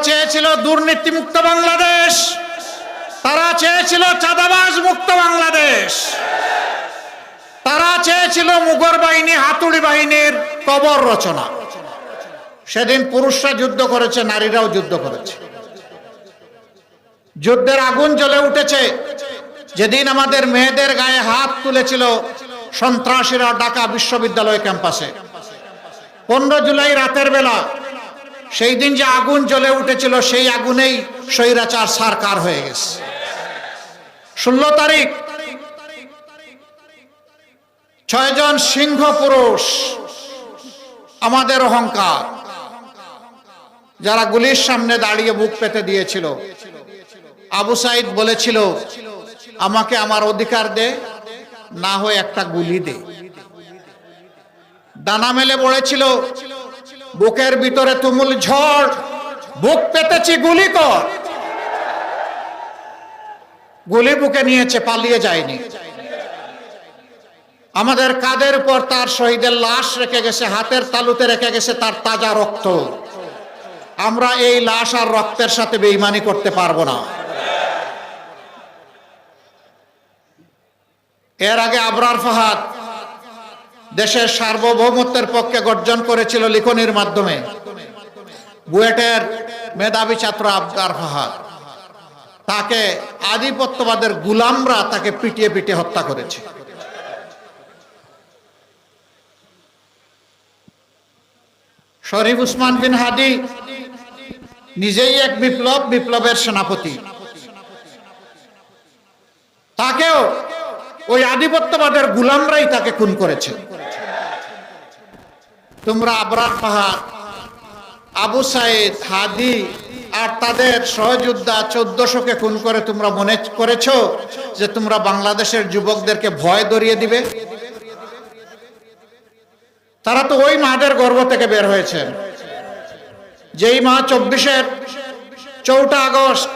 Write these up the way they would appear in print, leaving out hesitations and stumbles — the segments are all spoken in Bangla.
চেয়েছিল দুর্নীতিমুক্ত বাংলাদেশ, তারা চেয়েছিল চাঁদাবাজ মুক্ত বাংলাদেশ, তারা চেয়েছিল মুগল বাহিনী হাতুড়ি বাহিনীর কবর রচনা। সেদিন পুরুষরা যুদ্ধ করেছে, নারীরাও যুদ্ধ করেছে। যুদ্ধের আগুন জ্বলে উঠেছে যেদিন আমাদের মেয়েদের গায়ে হাত তুলেছিল সন্ত্রাসীরা ঢাকা বিশ্ববিদ্যালয় ক্যাম্পাসে। 15 জুলাই রাতের বেলা সেই দিন যে আগুন জ্বলে উঠেছিল, সেই আগুনেই স্বৈরাচার সরকার হয়ে গেছে। 16 তারিখ 6 জন সিংহ পুরুষ, আমাদের অহংকার, যারা গুলির সামনে দাঁড়িয়ে বুক পেতে দিয়েছিল। আবু সাইদ বলেছিল, আমাকে আমার অধিকার দে, না হয় একটা গুলি দে। ডানা মেলে পড়েছিল, বুকের ভিতরে তুমুল ঝড়, বুক পেতেছি, গুলি কর। গুলি বুকে নিয়েছে, পালিয়ে যায়নি। আমাদের কাঁধের উপর তার শহীদের লাশ রেখে গেছে, হাতের তালুতে রেখে গেছে তার তাজা রক্ত। আমরা এই লাশ আর রক্তের সাথে বেঈমানি করতে পারবো না। এর আগে আবরার ফাহাদ দেশের সার্বভৌমত্বের পক্ষে গর্জন করেছিল লিখনির মাধ্যমে। বুয়েটের মেধাবী ছাত্র আবরার ফাহাদ, তাকে আধিপত্যবাদের গুলামরা তাকে পিটিয়ে পিটিয়ে হত্যা করেছে। শরীফ উসমান বিন হাদি নিজেই এক বিপ্লব, বিপ্লবের সেনাপতি, তাকেও ওই আধিপত্যবাদের গুলামরাই তাকে খুন করেছে। তোমরা আবরার ফাহাদ, আবু সাইদ, হাদি আর তাদের সহযোদ্ধা 1400-কে খুন করে তোমরা মনে করেছো যে তোমরা বাংলাদেশের যুবকদেরকে ভয় ধরিয়ে দিবে? তারা তো ওই মাদের গর্ভ থেকে বের হয়েছেন, যেই মা 24-এর 4 আগস্ট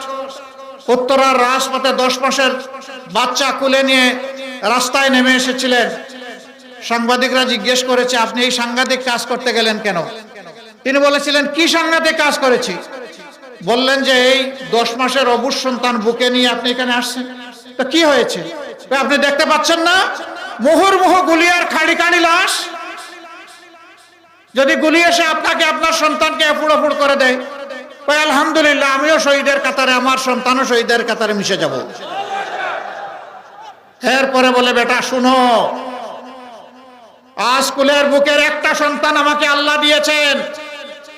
উত্তরার রাজপথে 10 মাসের বাচ্চা কুলে নিয়ে রাস্তায় নেমে এসেছিলেন। সাংবাদিকরা জিজ্ঞেস করেছে, আপনি এই সাংঘাতিক কাজ করতে গেলেন কেন? তিনি বলেছিলেন, কি সাংঘাতিক কাজ করেছি? বললেন যে এই 10 মাসের অবুঝ সন্তান বুকে নিয়ে আপনি এখানে আসছেন, তো কি হয়েছে? আপনি দেখতে পাচ্ছেন না মুহুর্মুহু গুলি আর খাড়ি খাড়ি লাশ? যদি গুলি এসে আপনাকে, আপনার সন্তানকে এফুড় করে দেয়, আলহামদুলিল্লাহ, আমিও শহীদের কাতারে, আমার সন্তানও শহীদের কাতারে মিশে যাব। এরপরে বলে, বেটা শুনো, আজ কুলের বুকের একটা সন্তান আমাকে আল্লাহ দিয়েছেন,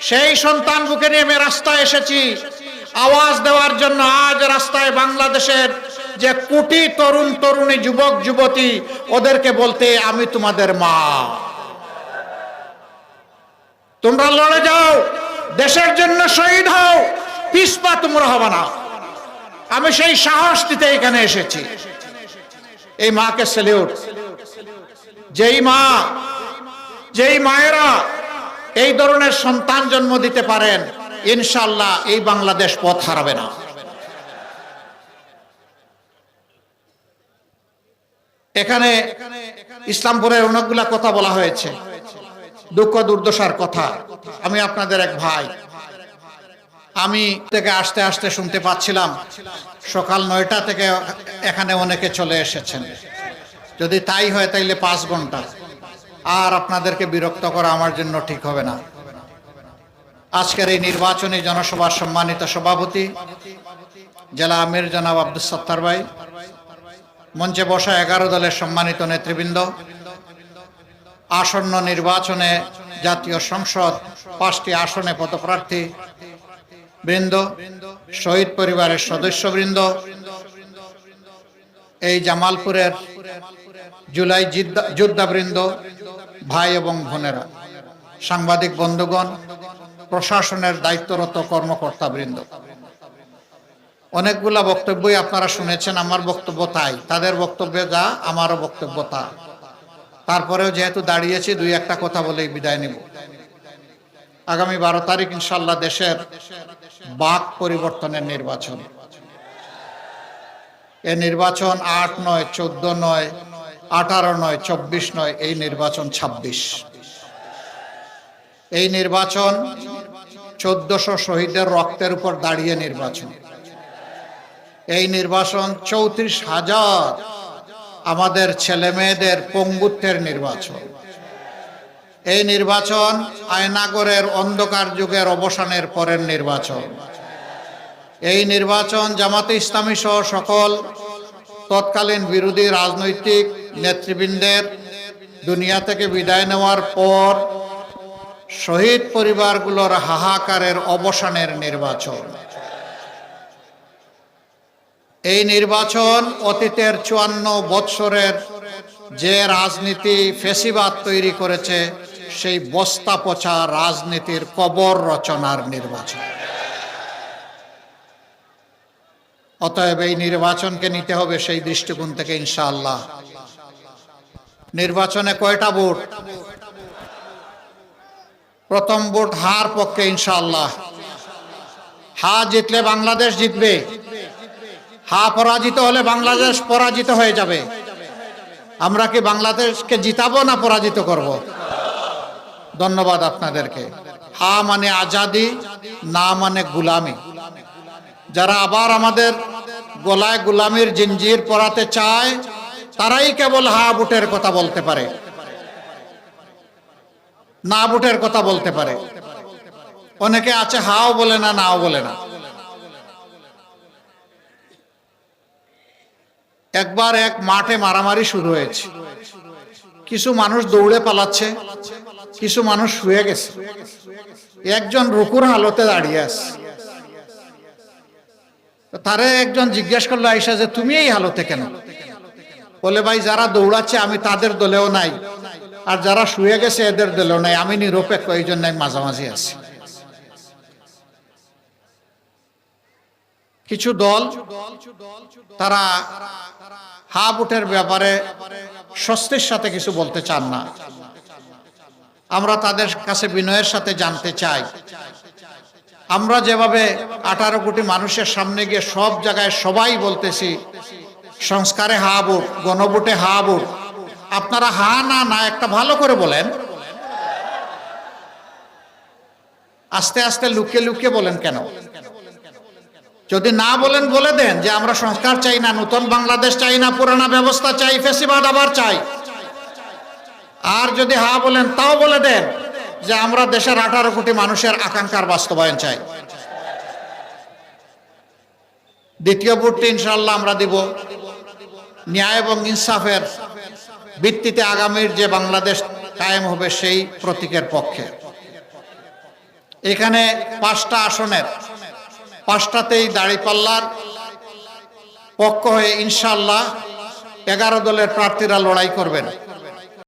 সেই সন্তান বুকে নিয়ে আমি রাস্তায় এসেছি আওয়াজ দেওয়ার জন্য। আজ রাস্তায় বাংলাদেশের যে কোটি তরুণ তরুণী, যুবক যুবতী, ওদেরকে বলতে, আমি তোমাদের মা, তোমরা লড়ে যাও, দেশের জন্য শহীদ হও, পিছপা তোমরা হবে না। আমি সেই সাহস দিতে এখানে এসেছি। এই মাকে স্যালিউট। যেই মা, যেই মায়েরা এই ধরনের সন্তান জন্ম দিতে পারেন, ইনশাআল্লাহ এই বাংলাদেশ পথ হারাবে না। এখানে ইসলামপুরের অনেকগুলা কথা বলা হয়েছে, দুঃখ দুর্দশার কথা। আমি আপনাদের এক ভাই, আমি থেকে আসতে আসতে শুনতে পাচ্ছিলাম সকাল 9টা থেকে এখানে অনেকে চলে এসেছেন। যদি তাই হয় তাইলে 5 ঘন্টা। আর আপনাদেরকে বিরক্ত করা আমার জন্য ঠিক হবে না। আজকের এই নির্বাচনী জনসভার সম্মানিত সভাপতি জেলা আমির জনাব আব্দুস সত্তার ভাই, মঞ্চে বসা 11 দলের সম্মানিত নেতৃবৃন্দ, আসন্ন নির্বাচনে জাতীয় সংসদ 5টি আসনে পদপ্রার্থী বৃন্দ, শহীদ পরিবারের সদস্যবৃন্দ, এই জামালপুরের জুলাই যোদ্ধাবৃন্দ, ভাই এবং বোনেরা, সাংবাদিক বন্ধুগণ, প্রশাসনের দায়িত্বরত কর্মকর্তাবৃন্দ, অনেকগুলা বক্তব্যই আপনারা শুনেছেন। আমার বক্তব্য তাই, তাদের বক্তব্য যা, আমারও বক্তব্য তা। তারপরেও যেহেতু দাঁড়িয়েছি, 2-1টা কথা বলেই বিদায় নেব। আগামী 12 তারিখ ইনশাআল্লাহ দেশের বাক পরিবর্তনের নির্বাচন। এই নির্বাচন 8 নয়, 14 নয়, 18 নয়, 24 নয়, এই নির্বাচন 26। এই নির্বাচন 1400 শহীদের রক্তের উপর দাঁড়িয়ে নির্বাচন। এই নির্বাচন 34,000 আমাদের ছেলে মেয়েদের পঙ্গুত্বের নির্বাচন। এই নির্বাচন আয়নাগরের অন্ধকার যুগের অবসানের পরের নির্বাচন। এই নির্বাচন জামাতে ইসলামী সহ সকল তৎকালীন বিরোধী রাজনৈতিক নেতৃবৃন্দের দুনিয়া থেকে বিদায় নেওয়ার পর শহীদ পরিবারগুলোর হাহাকারের অবসানের নির্বাচন। এই নির্বাচন অতীতের 54 বৎসরের যে রাজনীতি ফেসিবাদ তৈরি করেছে সেই বস্তা পচা রাজনীতির কবর রচনার নির্বাচন। অতএব এই নির্বাচনকে নিতে হবে সেই দৃষ্টিকোণ থেকে ইনশাআল্লাহ। নির্বাচনে কয়টা ভোট? প্রথম ভোট হার পক্ষে ইনশাআল্লাহ। হা জিতলে বাংলাদেশ জিতবে, হা পরাজিত হলে বাংলাদেশ পরাজিত হয়ে যাবে। আমরা কি বাংলাদেশকে জিতাবো না পরাজিত করব? ধন্যবাদ আপনাদেরকে। হা মানে আজাদি, না মানে গুলামি। যারা আবার আমাদের গলায় গুলামির জিঞ্জির পরাতে চায় তারাই কেবল হা ভোটের কথা বলতে পারে, না ভোটের কথা বলতে পারে। অনেকে আছে হাও বলে না, নাও বলে না। একবার এক মাঠে মারামারি শুরু হয়েছে। কিছু মানুষ দৌড়ে পালাচ্ছে, কিছু মানুষ শুয়ে গেছে, একজন রুকুর হালতে দাঁড়িয়ে আছে। তারে একজন জিজ্ঞেস করলো আইসা যে তুমি এই হালতে কেন? বলে ভাই যারা দৌড়াচ্ছে আমি তাদের দলেও নাই, আর যারা শুয়ে গেছে এদের দলেও নাই, আমি নিরপেক্ষ, এই জন্য মাঝামাঝি আছি। কিছু দল তারা হা ভোটের ব্যাপারে স্বস্তির সাথে কিছু বলতে চান না। আমরা তাদের কাছে বিনয়ের সাথে জানতে চাই, আমরা যেভাবে 18 কোটি মানুষের সামনে গিয়ে সব জায়গায় সবাই বলতেছি সংস্কারে হা ভোট, গণভোটে হা ভোট, আপনারা হা না না একটা ভালো করে বলেন। আস্তে আস্তে লুকিয়ে লুকিয়ে বলেন কেন? যদি না বলেন বলে দেন যে আমরা সংস্কার চাই না, নতুন বাংলাদেশ চাই না, পুরানা ব্যবস্থা চাই, ফেসিবাদ আবার চাই। আর যদি হা বলেন তাও বলে দেন যে আমরা দেশের 18 কোটি মানুষের আকাঙ্ক্ষার বাস্তবায়ন চাই। দ্বিতীয় ভোটটি ইনশাআল্লাহ আমরা দিব ন্যায় এবং ইনসাফের ভিত্তিতে আগামীর যে বাংলাদেশ কায়েম হবে সেই প্রতীকের পক্ষে। এখানে 5টা আসনের 5টাতেই দাঁড়িপাল্লার পক্ষ হয়ে ইনশাআল্লাহ 11 দলের প্রার্থীরা লড়াই করবেন।